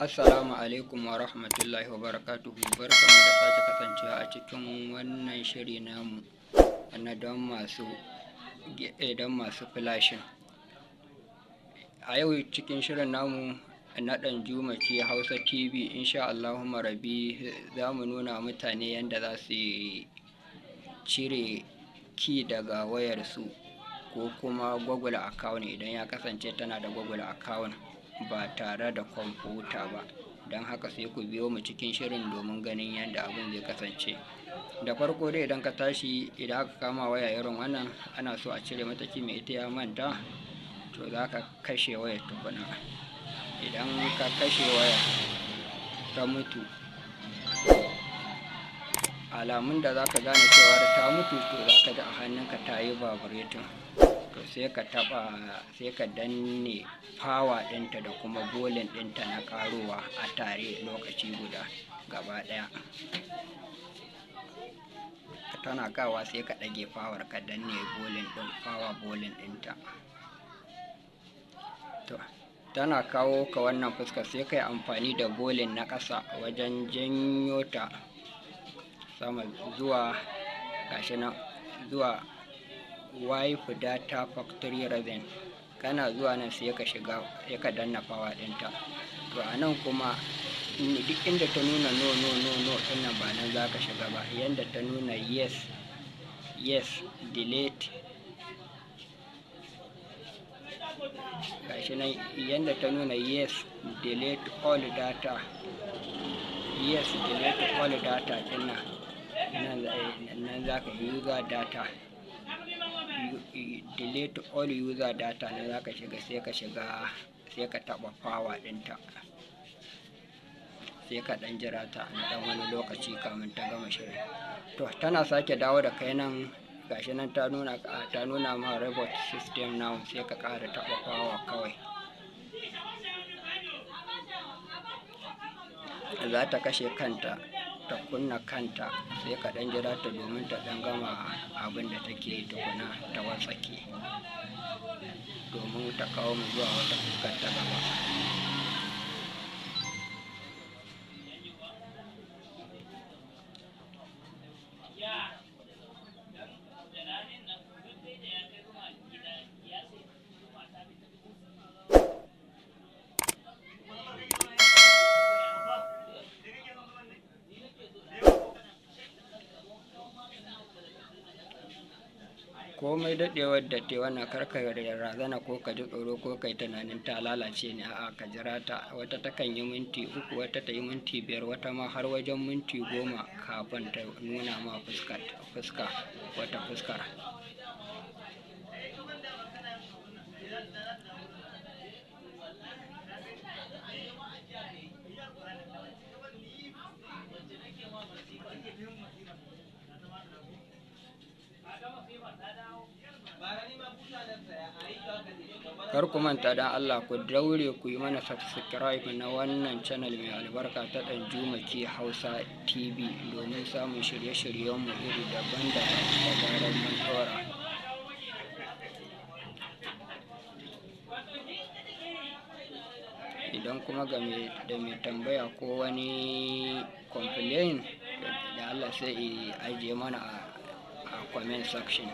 Assalamu alaikum wa rahmatullahi wa barakatuhu. Barkamu da sake kasancewa a cikin wannan shiri namu na don masu filashin. A yau cikin shirin namu na ɗan Juma ke Hausa TV, insha Allahumma rabbi, za mu nuna mutane yadda za su cire ki daga wayarsu ko kuma Google account idan ya kasance tana da Google account ba tare da kwamfuta ba. Don haka sai ku biyo mu cikin shirin domin ganin yadda abin zai kasance. Da farko dai idan ka tashi, idan aka kama waya irin wannan ana so a cire mata ki mai ita ya manta, to za ka kashe wayar tukuna. Idan ka kashe waya ta mutu, alamun da za ka gane cewa ta mutu, to za ka ji a hannunka ta yi vibrating. To sai ka taɓa, sai ka danne power ɗinta da kuma volume ɗinta na ƙarowa a tare lokaci guda gaba ɗaya. Tana kawa sai ka ɗage power ka danne volume ɗin, power volume ɗinta. To tana kawo ka wannan fuska sai ka yi amfani da volume na ƙasa wajen janyo ta sama zuwa gashi nan, zuwa wipe data factory resume. Kana zuwa nan sai ka shiga, sai ka danna power ɗinta. To a nan kuma duk inda ta nuna no ɗin nan ba nan za ka shiga ba. Yanda ta nuna yes delete, gashi nan yanda ta nuna yes delete all data, yes delete all data ɗin nan za ka user data, delete all user data nan za ka shiga, sai ka taɓa power ɗinta, sai ka ɗan jira ta na ɗan wani lokaci kamin ta gama shirin. To tana sake dawo da kai nan, gashi nan ta nuna ma reboot system now, sai ka ƙara taɓa power kawai. Za ta kashe kanta, ta kunna kanta, sai ka ɗan jira ta domin ta ɗan gama abin da take yi tukuna, ta watsake domin ta kawo mu zuwa wata fuskar ta gaba. Komai daɗewar da ta wannan, karka razana ko ka ji tsoro ko kai tunanin ta lalace ne, a'a ka jira ta. Wata takan yi minti 3, wata ta yi minti 5, wata ma har wajen minti 10 kafin ta nuna ma fuska wata fuskar. Kar ku manta dan Allah ku daure ku yi mana subscribe na wannan channel mai albarka ta ɗan Juma ke Hausa TV domin samun shirye-shiryenmu iri daban-daban da zarar mun ɗora. Idan kuma da mai tambaya ko wani complain, da Allah sai ajiye mana a comment section.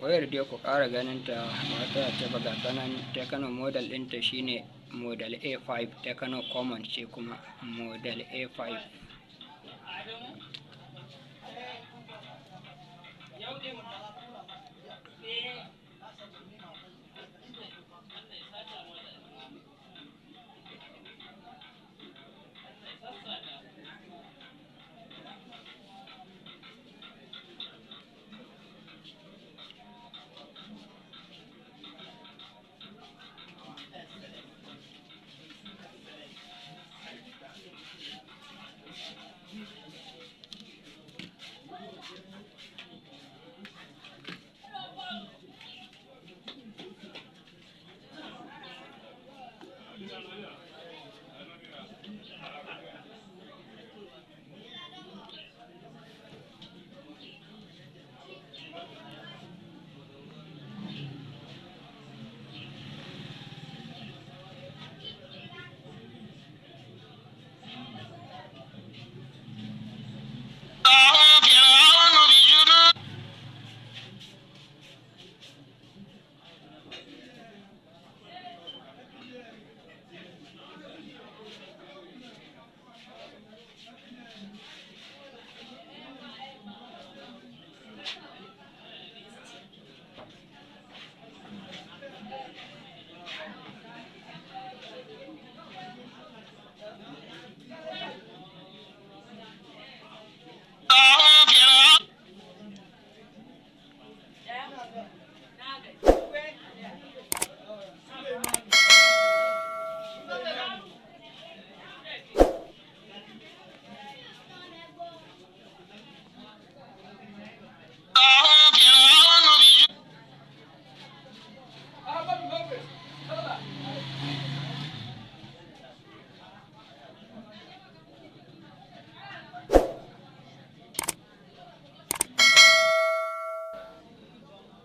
wayar dai ku ƙara ganin ta wata ta baga sanan Tecno model ɗinta shine model A5, Tecno common ce kuma model A5.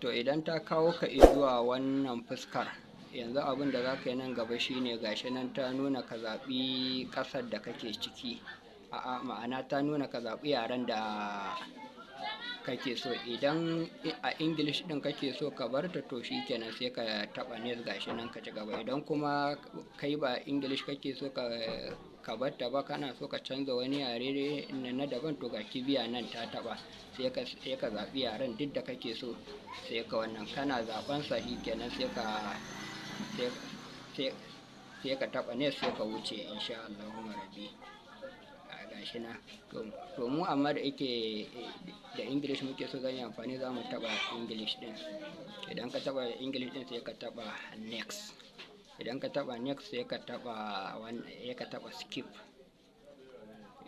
To idan ta kawo ka zuwa wannan fuskar, yanzu abin da za ka yi nan gaba shine gashi nan ta nuna ka zaɓi ƙasar da kake ciki. A'a, ma'ana ta nuna ka zaɓi yaren da kake so. Idan a English ɗin kake so ka bar ta, to shi kenan sai ka taɓa next gashi nan ka ci gaba. Idan kuma kai ba English kake so ka bar ta ba, kana so ka canza wani yare na daban, to ga kibiya nan ta taɓa, sai ka zaɓi yaren duk da kake so, sai ka wannan kana zaɓen sa shi kenan sai ka taɓa next sai ka wuce insha Allahu rabbi. Gashi na to mu amma da yake da English muke so zan yi amfani, za mu taɓa English ɗin. Idan ka taɓa English ɗin sai ka taɓa next. Idan ka taɓa next sai ka taɓa skip.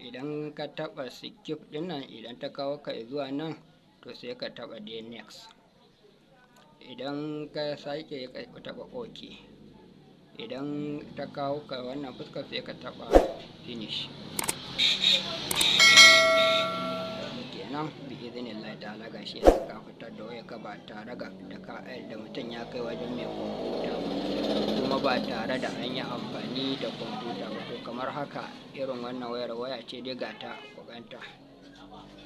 Idan ka taɓa skip ɗin nan, idan ta kawo ka zuwa nan, to sai ka taɓa dai next. Idan ka sake ka taɓa OK. Idan ta kawo ka wannan fuskar sai ka taɓa finish. Kenan bi iznillahi ta'ala gashi yanzu ka fitar da wayarka ba tare da mutum ya kai wajen mai kwamfuta ba, kuma ba tare da an yi amfani da kwamfuta ba. To kamar haka irin wannan waya ce dai gata ku ganta,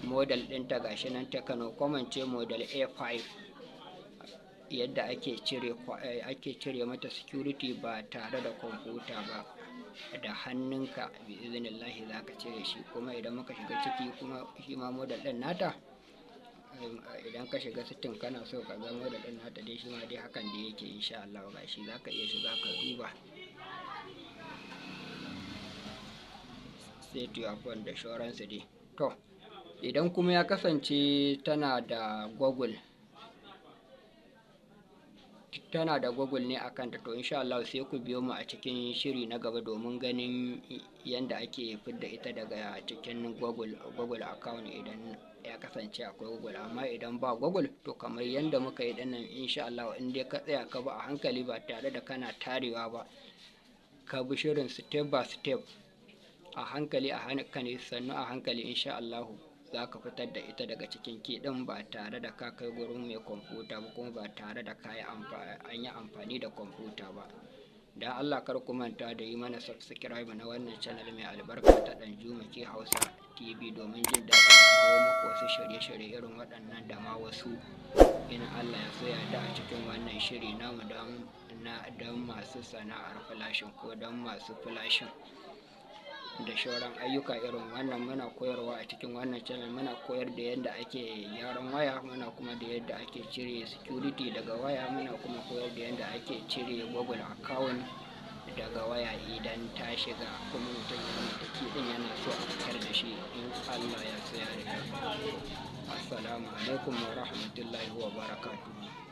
model ɗinta gashi nan Tecno common ce model A5. Yadda ake cire mata security ba tare da kwamfuta ba, da hannunka bi iznillahi za ka cire shi. Kuma idan muka shiga ciki, kuma shi ma model ɗin nata, idan ka shiga setting kana so ka ga model ɗin nata dai shi ma dai hakan da yake insha Allah. Gashi za ka iya shiga ka duba set your phone da sauransu dai. To idan kuma ya kasance tana da Google, tana da Google ne a kanta, to insha Allah sai ku biyo mu a cikin shiri na gaba domin ganin yanda ake fidda ita daga cikin Google account idan ya kasance akwai Google. Amma idan ba Google, to kamar yanda muka yi dinnan insha Allah in dai ka tsaya ka bi a hankali ba tare da kana tarewa ba, ka bi shirin step by step, a hankali a hankali sannu a hankali insha Allahu za ka fitar da ita daga cikin key ɗin ba tare da ka kai gurin mai kwamfuta ba, kuma ba tare da an yi amfani da kwamfuta ba. Dan Allah kar ku manta da yi mana subscribe na wannan channel mai albarka ta Danjuma Ke Hausa TV domin jin daɗin kawo muku wasu shirye-shirye irin waɗannan da ma wasu in Allah ya so ya da a cikin wannan shiri namu don masu sana'ar flashin ko don masu flashin da shauran ayyuka irin wannan. Muna koyarwa a cikin wannan channel, muna koyar da yadda ake gyaran waya, muna kuma da yadda ake cire security daga waya, muna kuma koyar da yadda ake cire Google account daga waya idan ta shiga kuma mutum yana da kiɗin yana so a fitar da shi in Allah ya so ya yarda. Assalamu alaikum wa rahmatullahi wa barakatuhu.